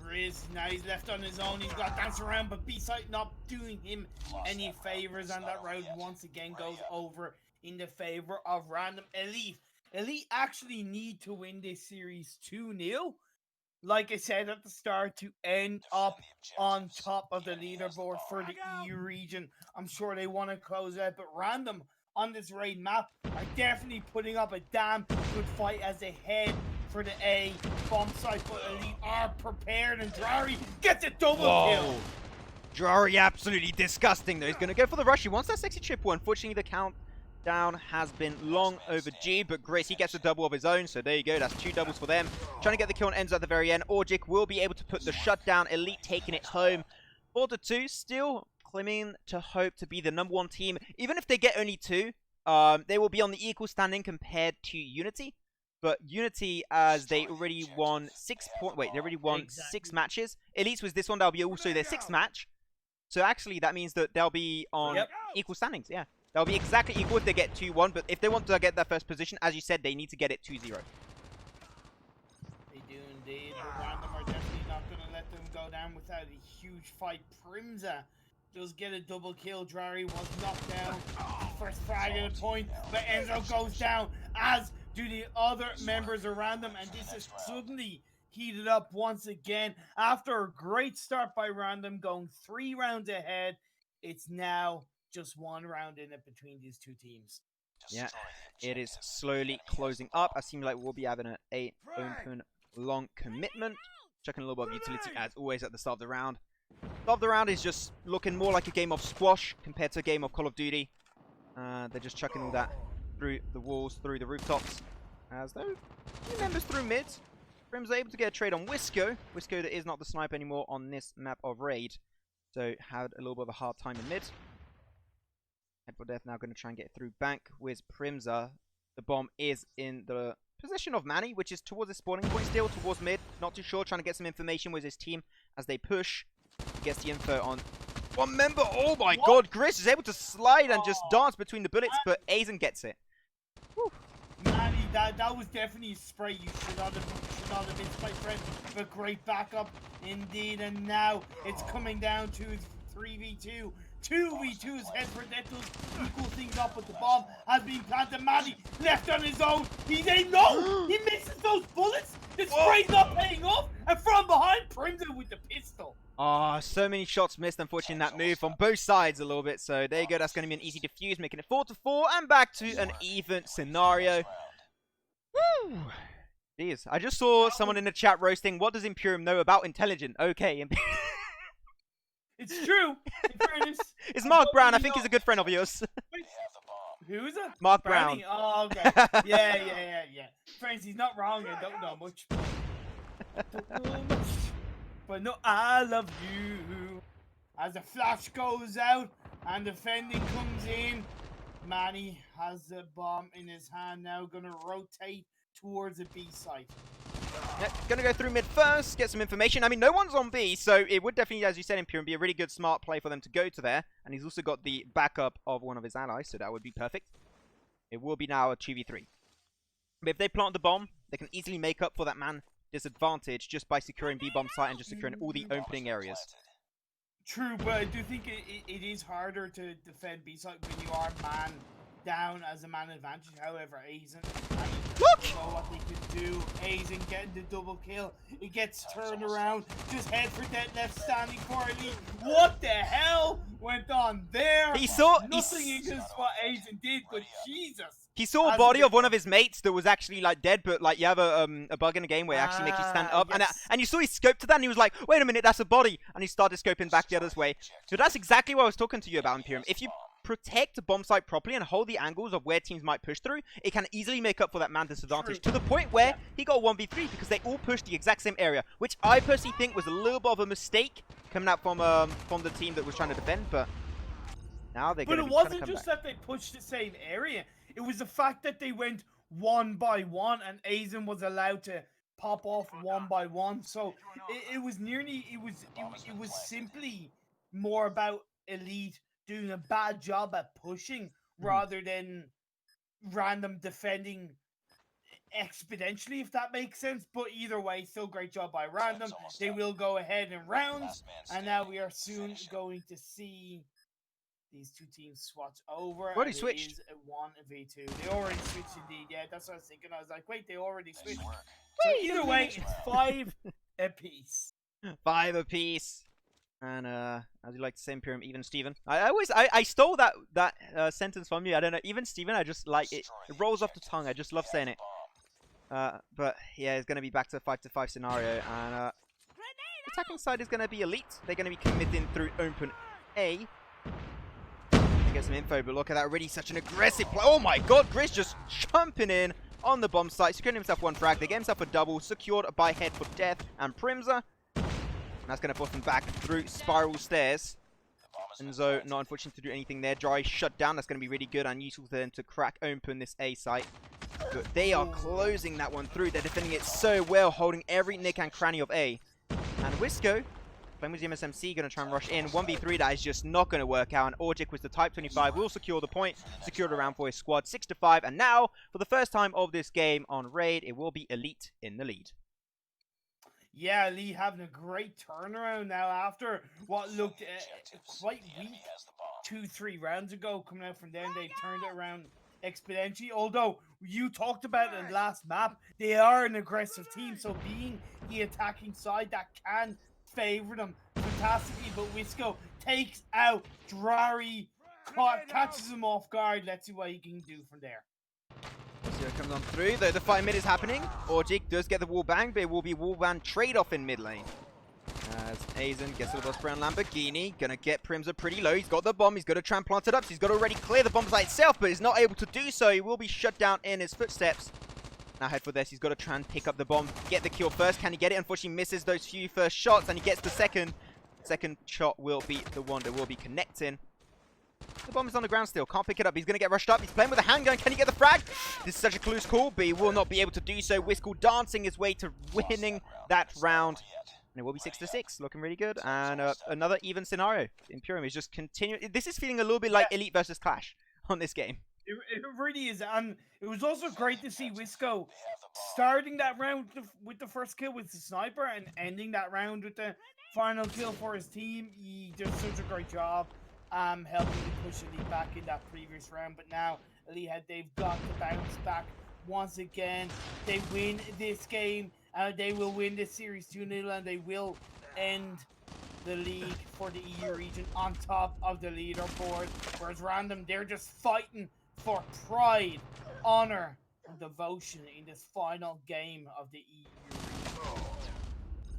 Grizz, now he's left on his own. He's got to dance around, but B-side not doing him any favors. And that round once again goes over in the favor of Random. Elite actually need to win this series 2-0. Like I said at the start, to end up on top of the leaderboard for the E region. I'm sure they want to close out, but Random on this raid map are definitely putting up a damn good fight as they head for the A bomb site. But Elite are prepared, and Jari gets a double kill. Jari absolutely disgusting though. He's going to go for the rush. He wants that sexy triple. Unfortunately, the countdown has been long overdue, but Grace, he gets a double of his own, so there you go, that's 2 doubles for them. Trying to get the kill on ends at the very end. Orgic will be able to put the shutdown. Elite taking it home 4-2, still claiming to hope to be the #1 team. Even if they get only 2, they will be on the equal standing compared to Unity. But Unity, as they already won 6 matches. Elite was this one, that'll be also their 6th match. So actually, that means that they'll be on equal standings, yeah. They'll be exactly equal if they get 2-1, but if they want to get that first position, as you said, they need to get it 2-0. They do indeed, but Random are definitely not going to let them go down without a huge fight. Primza does get a double kill. Jari was knocked down. First frag at a point, but Enzo goes down, as do the other members around them, and this is suddenly heated up once again. After a great start by Random, going 3 rounds ahead, it's now just 1 round in it between these 2 teams. Yeah, it is slowly closing up. I seem like we'll be having an open long commitment. Checking a little bit of utility as always at the start of the round. Start of the round is just looking more like a game of squash compared to a game of Call of Duty. They're just chucking all that through the walls, through the rooftops. As though 2 members through mid. Prim's able to get a trade on Wisco. Wisco that is not the sniper anymore on this map of Raid. So had a little bit of a hard time in mid. Head for Death now going to try and get through bank with Primza. The bomb is in the position of Manny, which is towards the spawning point still, towards mid. Not too sure, trying to get some information with his team as they push. He gets the info on 1 member. Oh my god, Gris is able to slide and just dance between the bullets, but Aizen gets it. Whew. Manny, that was definitely a spray you should not have missed, my friend. But great backup indeed, and now it's coming down to 3v2. 2v2's head for Nettles. Equal things up with the bomb. Has been planted. Maddie left on his own. He's aimed. No! He misses those bullets. The spray's not paying off. And from behind, Primza with the pistol. Oh, so many shots missed, unfortunately, in that move on both sides a little bit. So there you go. That's going to be an easy defuse, making it 4-4 and back to an even scenario. Woo! Jeez, I just saw someone in the chat roasting, what does Imperium know about intelligent? Okay. It's true. In fairness. It's Mark Brown. I think he's a good friend of yours. Who's it? Mark Brownie? Brown. Oh, okay. Yeah. Friends, he's not wrong. I don't know much. But no, I love you. As the flash goes out and defending comes in, Manny has the bomb in his hand now, gonna rotate towards the B site. Yeah, gonna go through mid first, get some information. I mean, no one's on B, so it would definitely, as you said, Imperium, be a really good, smart play for them to go to there. And he's also got the backup of one of his allies, so that would be perfect. It will be now a 2v3. But if they plant the bomb, they can easily make up for that man disadvantage just by securing B-bomb site and just securing all the opening areas. True, but I do think it is harder to defend B site when you are man down as a man advantage. However, Aizen, know what they could do. Aizen getting the double kill. It gets turned around. Just head for that left standing for Elite. What the hell went on there? He saw nothing against what Aizen did, but Jesus. He saw a body of one of his mates that was actually like dead, but like you have a bug in the game where it actually makes you stand up, yes. and you saw he scoped to that, and he was like, "Wait a minute, that's a body," and he started scoping back the other way. So that's exactly what I was talking to you about, Imperium. If you protect the bomb site properly and hold the angles of where teams might push through, it can easily make up for that man disadvantage to the point where he got 1v3 because they all pushed the exact same area, which I personally think was a little bit of a mistake coming out from the team that was trying to defend, but now they're going to be trying to come back. But it wasn't just that they pushed the same area. It was the fact that they went one by one and Aizen was allowed to pop off one by one. So it was simply more about Elite doing a bad job at pushing rather than random defending exponentially, if that makes sense. But either way, still great job by random. They will go ahead in rounds, and now we are soon going to see these two teams swatch over. Already switched. 1v2. They already switched indeed. Yeah, that's what I was thinking. I was like, wait, they already switched. So either way, it's 5 apiece. 5 apiece. And as you like to say, Imperium, even Steven. I stole that sentence from you. I don't know, even Steven, I just like it. It rolls off the tongue. I just love saying it. But yeah, it's gonna be back to a 5-5 scenario, and the attacking side is gonna be Elite. They're gonna be committing through open A. Get some info, but look at that, already such an aggressive play. Oh my god, Grizz just jumping in on the bomb site, securing himself one frag. They get himself a double, secured by Head for Death and Primza. And that's going to force them back through spiral stairs. Enzo not unfortunate to do anything there. Dry shut down, that's going to be really good and useful for them to crack open this A site. But they are closing that one through. They're defending it so well, holding every nick and cranny of A. And Wisco, playing with the MSMC, going to try and rush in. 1v3, that is just not going to work out. And Orgic with the Type 25 will secure the point. Secured around for his squad, 6-5. And now, for the first time of this game on Raid, it will be Elite in the lead. Yeah, Lee having a great turnaround now after what looked quite weak 2-3 rounds ago. Coming out from them, they turned it around exponentially. Although, you talked about it in the last map, they are an aggressive team. So being the attacking side, that can favor them fantastically, but Wisco takes out Drari, catches him off guard. Let's see what he can do from there. So it comes on through, though the fight mid is happening. Orgic does get the wall bang, but it will be wall bang trade-off in mid lane. As Aizen gets to the boss brown Lamborghini, gonna get Primza pretty low. He's got the bomb, he's got to try and plant it up. So he's got to already clear the bomb site itself, but he's not able to do so. He will be shut down in his footsteps. Now head for this, he's got to try and pick up the bomb, get the kill first. Can he get it? Unfortunately misses those few first shots, and he gets the second. Second shot will be the one that will be connecting. The bomb is on the ground still, can't pick it up. He's going to get rushed up. He's playing with a handgun. Can he get the frag? This is such a close call, but he will not be able to do so. Wisco dancing his way to winning that round. And it will be 6-6, looking really good. And another even scenario. Imperium is just continuing. This is feeling a little bit like Elite versus Clash on this game. It really is, and it was also great to see Wisco starting that round with the first kill with the sniper and ending that round with the final kill for his team. He did such a great job. helping to push Elite back in that previous round. But now Elite they've got to bounce back once again. They win this game, they will win this series 2-0, and they will end the league for the EU region on top of the leaderboard. Whereas Random, they're just fighting for pride, honor, and devotion in this final game of the EU region.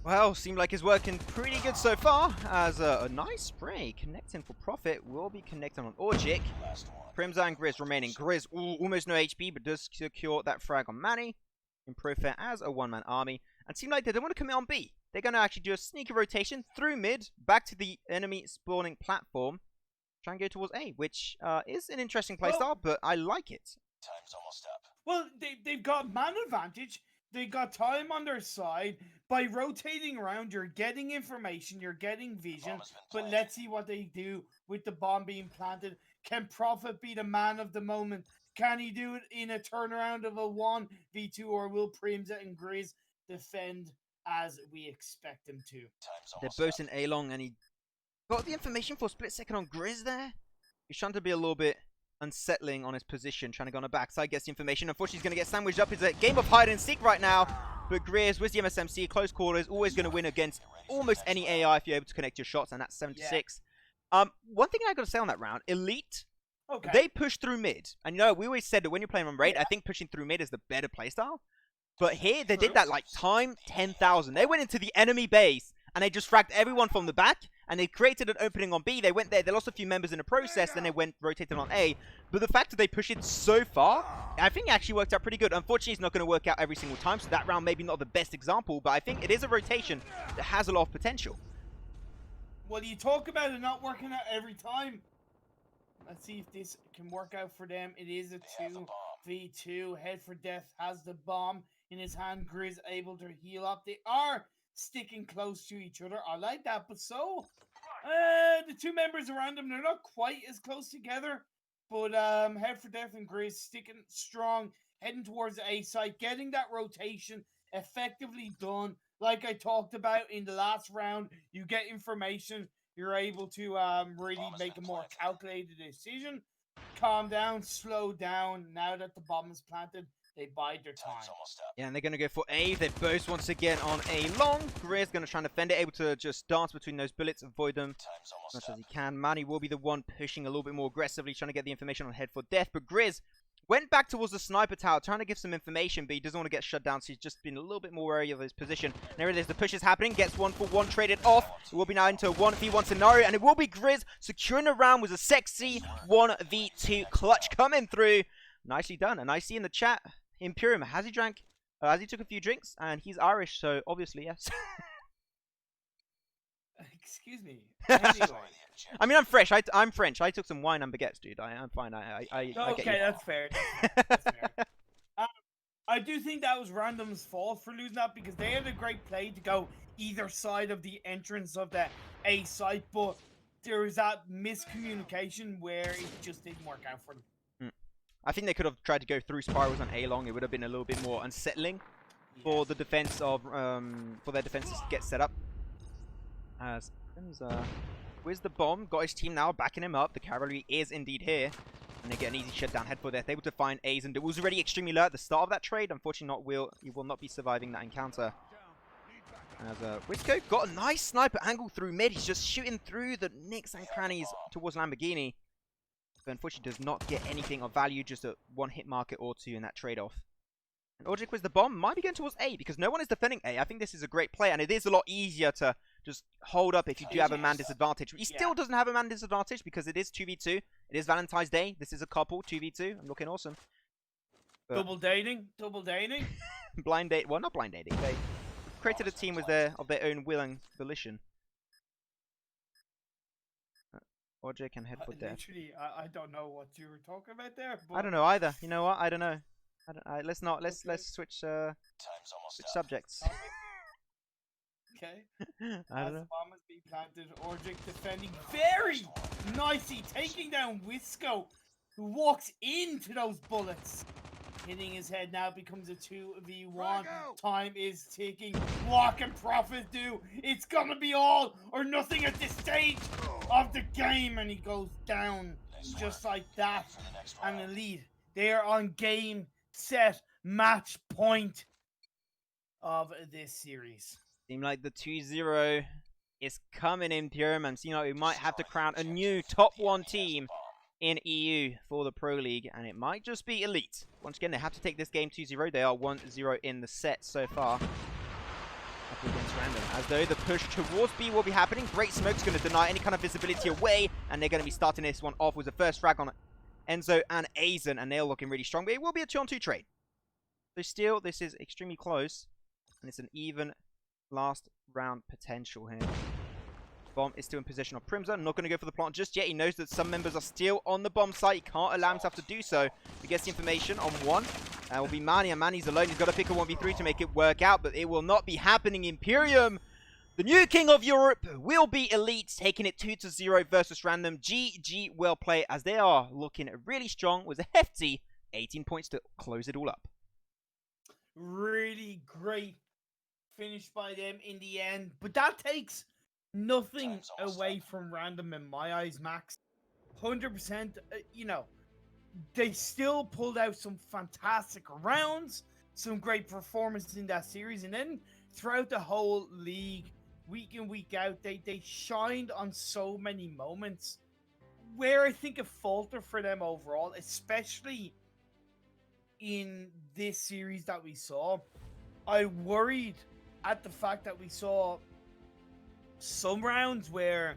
Well, seemed like it's working pretty good so far, as a nice spray connecting for profit will be connecting on Orgic. Primza and Grizz remaining. Grizz, almost no HP, but does secure that frag on Manny in Profair as a one-man army. And seem like they don't want to commit on B. They're going to actually do a sneaky rotation through mid, back to the enemy spawning platform. Try and go towards A, which is an interesting playstyle, but I like it. Time's almost up. Well, they've got man advantage. They got time on their side. By rotating around, you're getting information, you're getting vision. But let's see what they do with the bomb being planted. Can Prophet be the man of the moment? Can he do it in a turnaround of a 1v2, or will Primza and Grizz defend as we expect them to? They're both in A-long, and he got the information for a split second on Grizz there. He's trying to be a little bit unsettling on his position, trying to go on the backside, gets the information. Unfortunately, he's going to get sandwiched up. It's a game of hide and seek right now. But Grizz, with the MSMC, close quarters, always going to win against almost any AI if you're able to connect your shots, and that's 76. Yeah. One thing I got to say on that round, Elite, they push through mid. And you know, we always said that when you're playing on raid, I think pushing through mid is the better playstyle. But here, they did that like time 10,000. They went into the enemy base, and they just fragged everyone from the back, and they created an opening on B. They went there, they lost a few members in the process, then they went rotated on A. But the fact that they pushed it so far, I think it actually worked out pretty good. Unfortunately, it's not going to work out every single time, so that round maybe not the best example, but I think it is a rotation that has a lot of potential. Well, you talk about it not working out every time. Let's see if this can work out for them. It is a 2v2. Head for Death has the bomb in his hand. Grizz able to heal up. They are sticking close to each other. I like that, but so the two members around them, they're not quite as close together. But Head for Death and Grizz sticking strong, heading towards the A side, getting that rotation effectively done. Like I talked about in the last round, you get information, you're able to really make a more calculated decision. Calm down, slow down. Now that the bomb is planted, they bide their time. Yeah, and they're going to go for A. They're both once again on A long. Grizz going to try and defend it, able to just dance between those bullets, avoid them as much as he can. Manny will be the one pushing a little bit more aggressively, trying to get the information on Head for Death. But Grizz went back towards the sniper tower, trying to give some information, but he doesn't want to get shut down, so he's just been a little bit more wary of his position. And there it is, the push is happening, gets 1-for-1 traded off. It will be now into a 1v1 scenario, and it will be Grizz securing the round with a sexy 1v2 clutch coming through. Nicely done, and I see in the chat, Imperium, has he took a few drinks? And he's Irish, so obviously, yes. Excuse me. Anyway. I mean, I'm fresh. I'm French. I took some wine and baguettes, dude. I'm fine. I okay, get you. That's fair. That's fair. I do think that was Random's fault for losing that, because they had a great play to go either side of the entrance of the A site, but there was that miscommunication where it just didn't work out for them. I think they could have tried to go through spirals on A long. It would have been a little bit more unsettling for the defense of for their defenses to get set up. As where's the bomb? Got his team now backing him up. The cavalry is indeed here, and they get an easy shutdown. Head for Death, able to find A's, and it was already extremely low at the start of that trade. Unfortunately, he will not be surviving that encounter. As Wisco got a nice sniper angle through mid. He's just shooting through the nicks and crannies towards Lamborghini. But unfortunately does not get anything of value, just a one hit market or two in that trade-off. And Orgic with the bomb might be going towards A, because no one is defending A. I think this is a great play, and it is a lot easier to just hold up if you do have a man disadvantage. He still doesn't have a man disadvantage because it is 2v2. It is Valentine's Day. This is a couple, 2v2. I'm looking awesome. But double dating? Double dating? Blind date. Well, not blind dating. They created a team with their own will and volition. Orgic and Head for Death. Literally, I don't know what you were talking about there. But I don't know either. You know what? I don't know. Let's switch subjects. Okay. I don't know. The bomb has been planted. Orgic defending very nicely, taking down Wisco, who walks into those bullets. hitting his head. Now it becomes a 2v1. Time is ticking. What can Prophet do? It's gonna be all or nothing at this stage of the game. And he goes down just like that. And Elite, they are on game, set, match point of this series. Seem like the 2-0 is coming in, Imperium, and seem like we might have to crown a new top 1 team in EU for the Pro League, and it might just be Elite. Once again, they have to take this game 2-0. They are 1-0 in the set so far. Up against Random, as though the push towards B will be happening. Great Smoke's going to deny any kind of visibility away, and they're going to be starting this one off with the first frag on Enzo and Aizen, and they're looking really strong, but it will be a 2-on-2 trade. So still, this is extremely close, and it's an even last round potential here. Bomb is still in position of Primza. Not going to go for the plant just yet. He knows that some members are still on the bomb site. He can't allow himself to do so. He gets the information on one. Will be Manny, and Manny's alone. He's got to pick a 1v3 to make it work out, but it will not be happening. Imperium, the new king of Europe, will be Elite, taking it 2-0 versus Random. GG well play, as they are looking really strong with a hefty 18 points to close it all up. Really great finish by them in the end, but that takes nothing away from Random in my eyes, Max. 100%, you know, they still pulled out some fantastic rounds, some great performances in that series, and then throughout the whole league, week in, week out, they shined on so many moments where I think it faltered for them overall, especially in this series that we saw. I worried at the fact that we saw some rounds where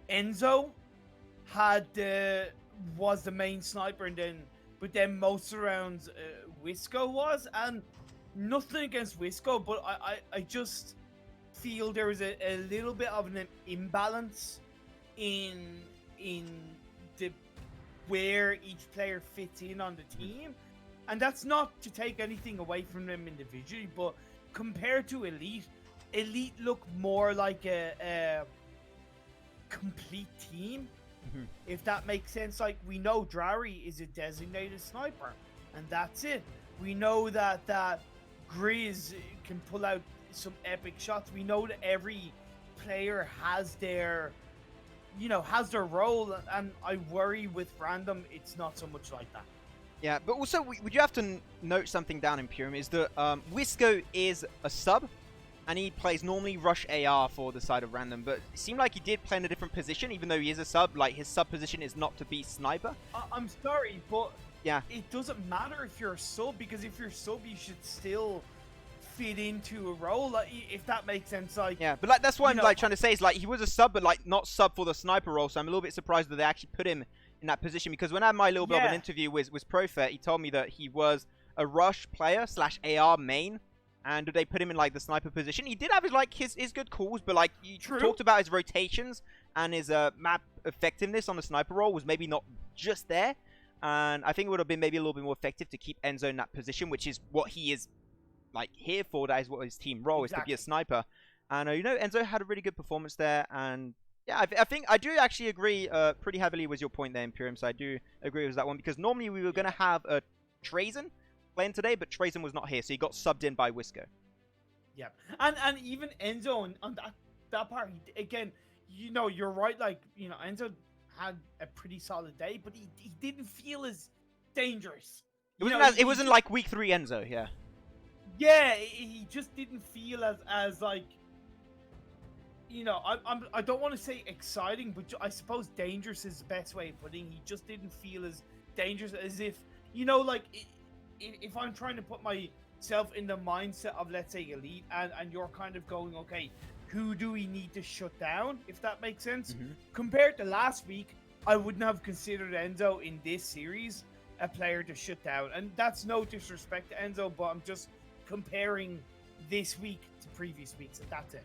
Enzo was the main sniper, but then most of the rounds Wisco was, and nothing against Wisco, but I just feel there was a little bit of an imbalance in the where each player fits in on the team, and that's not to take anything away from them individually, but compared to Elite look more like a complete team, if that makes sense. Like, we know Drari is a designated sniper, and that's it. We know that Grizz can pull out some epic shots. We know that every player has their role, and I worry with Random it's not so much like that. Yeah, but also we do have to note something down in Imperium, is that Wisco is a sub, and he plays normally rush AR for the side of Random, but it seemed like he did play in a different position, even though he is a sub. Like, his sub position is not to be sniper. I'm sorry, but yeah, it doesn't matter if you're a sub, because if you're a sub, you should still fit into a role, like, if that makes sense. Like, yeah, but like, that's what I'm like trying to say, is like, he was a sub, but like not sub for the sniper role, so I'm a little bit surprised that they actually put him in that position, because when I had my little bit of an interview with Profet, he told me that he was a rush player / AR main, and they put him in like the sniper position. He did have his good calls, but like, you talked about his rotations and his map effectiveness on the sniper role was maybe not just there, and I think it would have been maybe a little bit more effective to keep Enzo in that position, which is what he is like here for. That is what his team role is, to be a sniper. And Enzo had a really good performance there, and yeah, I think I do actually agree pretty heavily with your point there, Imperium. So I do agree with that one, because normally we were going to have a Trazen playing today, but Trazen was not here, so he got subbed in by Wisco. Yeah, and even Enzo on that part, again, you're right. Like, Enzo had a pretty solid day, but he didn't feel as dangerous. It wasn't like week 3 Enzo, yeah. Yeah, he just didn't feel as like, I don't want to say exciting, but I suppose dangerous is the best way of putting it. He just didn't feel as dangerous, as if, like, if I'm trying to put myself in the mindset of, let's say, Elite, and you're kind of going, okay, who do we need to shut down, if that makes sense? Compared to last week, I wouldn't have considered Enzo in this series a player to shut down. And that's no disrespect to Enzo, but I'm just comparing this week to previous weeks, and that's it.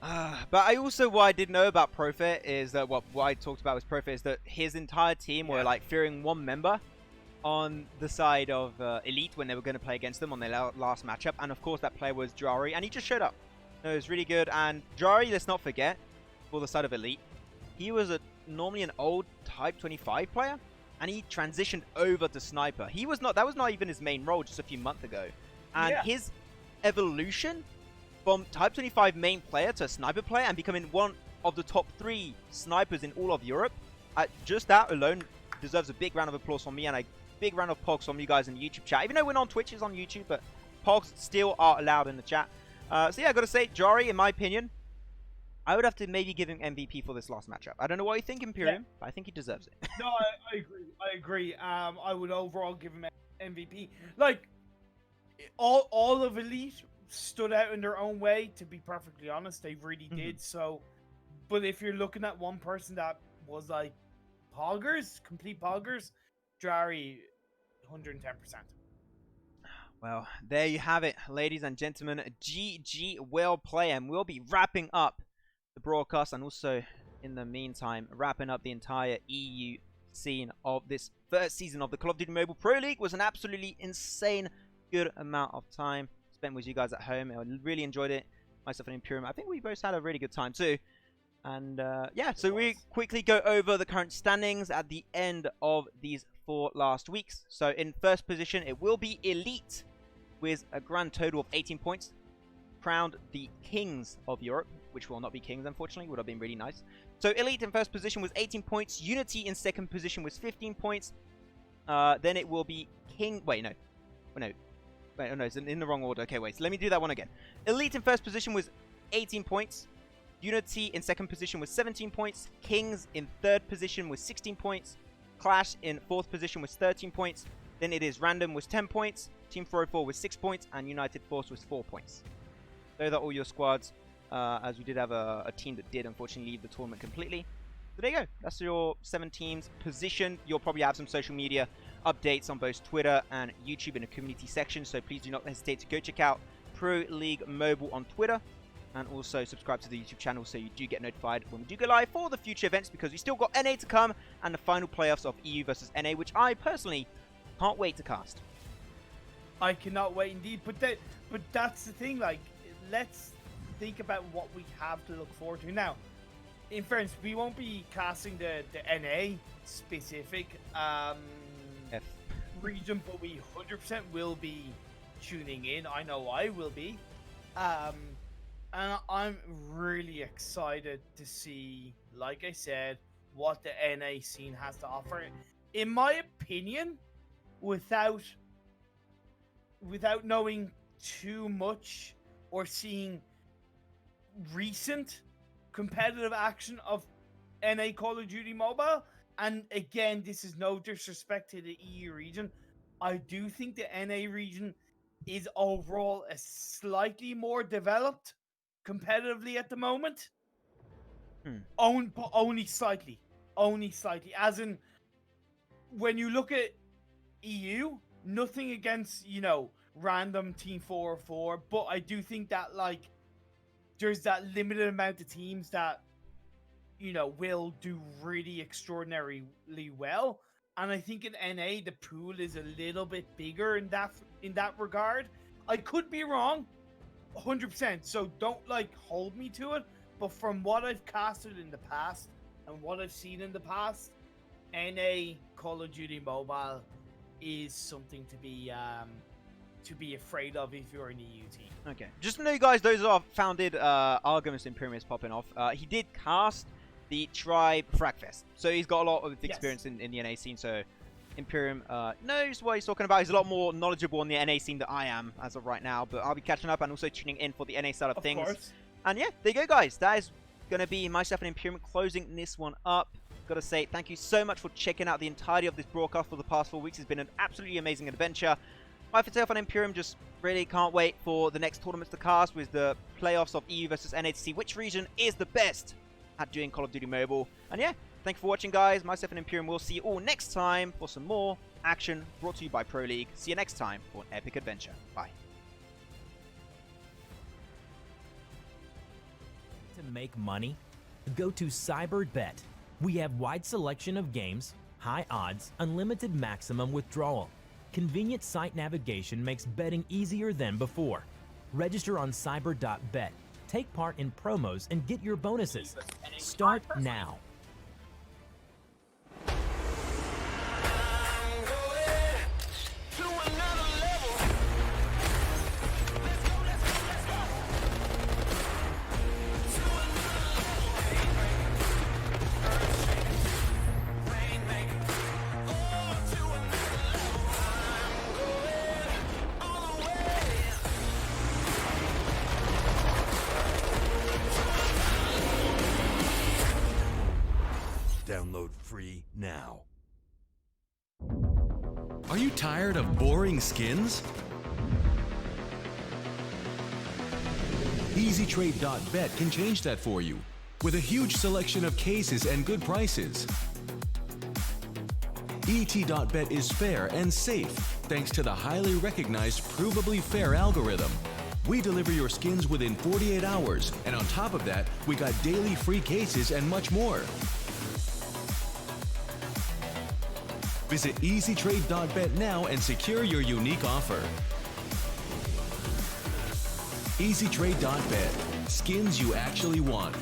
But I also, what I did know about Profit is that what I talked about with Profit is that his entire team were like fearing one member on the side of Elite when they were going to play against them on their last matchup, and of course that player was Drari, and he just showed up. It was really good. And Drari, let's not forget, for the side of Elite, he was normally an old Type 25 player, and he transitioned over to sniper. That was not even his main role just a few months ago. And his evolution from Type 25 main player to sniper player and becoming one of the top 3 snipers in all of Europe, just that alone deserves a big round of applause from me and a big round of pogs from you guys in the YouTube chat. Even though we're not on Twitch, it's on YouTube, but pogs still are allowed in the chat. So yeah, I gotta say, Jari, in my opinion, I would have to maybe give him MVP for this last matchup. I don't know what you think, Imperium, but I think he deserves it. No, I agree. I agree. I would overall give him MVP. Like, all of Elite stood out in their own way, to be perfectly honest. They really did. So, but if you're looking at one person that was like complete poggers, Jari, 110%. Well, there you have it, ladies and gentlemen. GG, well play, and we'll be wrapping up the broadcast and also, in the meantime, wrapping up the entire EU scene of this first season of the Call of Duty Mobile Pro League. Was an absolutely insane good amount of time spent with you guys at home. I really enjoyed it. Myself and Imperium, I think we both had a really good time too. And yeah, so we quickly go over the current standings at the end of these 4 last weeks. So in first position, it will be Elite with a grand total of 18 points. Crowned the Kings of Europe, which will not be Kings, unfortunately. Would have been really nice. So Elite in first position was 18 points. Unity in second position was 15 points. Then it will be King... Wait, no. Wait, oh no, it's in the wrong order. Okay, wait. So let me do that one again. Elite in first position was 18 points. Unity in second position was 17 points. Kings in third position was 16 points. Clash in fourth position was 13 points. Then it is Random was 10 points. Team 404 was 6 points. And United Force was 4 points. Those are all your squads, as we did have a team that did unfortunately leave the tournament completely. So there you go. That's your 7 teams positioned. You'll probably have some social media updates on both Twitter and YouTube in the community section. So please do not hesitate to go check out ProLeague Mobile on Twitter. And also subscribe to the YouTube channel so you do get notified when we do go live for the future events, because we still got NA to come and the final playoffs of EU versus NA, which I personally can't wait to cast. I cannot wait indeed. But that's the thing, like, let's think about what we have to look forward to. Now, in fairness, we won't be casting the NA specific region, but we 100% will be tuning in. I know I will be. And I'm really excited to see, like I said, what the NA scene has to offer. In my opinion, without knowing too much or seeing recent competitive action of NA Call of Duty Mobile, and again, this is no disrespect to the EU region, I do think the NA region is overall a slightly more developed competitively at the moment. But only slightly. As in, when you look at EU, nothing against, random Team 404, but I do think that, like, there's that limited amount of teams that, will do really extraordinarily well. And I think in NA, the pool is a little bit bigger in that regard. I could be wrong, 100%. So don't hold me to it. But from what I've casted in the past and what I've seen in the past, NA Call of Duty Mobile is something to be afraid of if you're an EU team. Okay. Just to know, you guys, those are founded arguments Imperium is popping off. He did cast the Tribe Fragfest, so he's got a lot of experience in the NA scene. So Imperium knows what he's talking about. He's a lot more knowledgeable on the NA scene than I am as of right now. But I'll be catching up and also tuning in for the NA side of things. Course. And yeah, there you go, guys. That is going to be myself and Imperium closing this one up. Got to say thank you so much for checking out the entirety of this broadcast for the past 4 weeks. It's been an absolutely amazing adventure. Myself and Imperium just really can't wait for the next tournaments to cast with the playoffs of EU versus NA to see which region is the best at doing Call of Duty Mobile. And yeah, thank you for watching, guys. Myself and Imperium will see you all next time for some more action brought to you by ProLeague. See you next time for an epic adventure. Bye. To make money, go to CyberBet. We have wide selection of games, high odds, unlimited maximum withdrawal. Convenient site navigation makes betting easier than before. Register on cyber.bet. Take part in promos and get your bonuses. Start now. Are you tired of boring skins? EasyTrade.bet can change that for you with a huge selection of cases and good prices. ET.bet is fair and safe thanks to the highly recognized provably fair algorithm. We deliver your skins within 48 hours, and on top of that, we got daily free cases and much more. Visit EasyTrade.bet now and secure your unique offer. EasyTrade.bet. Skins you actually want.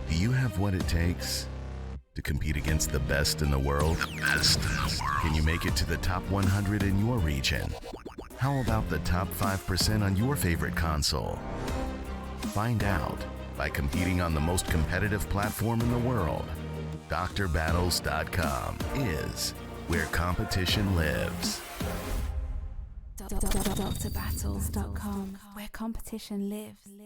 Do you have what it takes to compete against the best in the world? The best in the world. Can you make it to the top 100 in your region? How about the top 5% on your favorite console? Find out by competing on the most competitive platform in the world. DrBattles.com is where competition lives. DrBattles.com, where competition lives.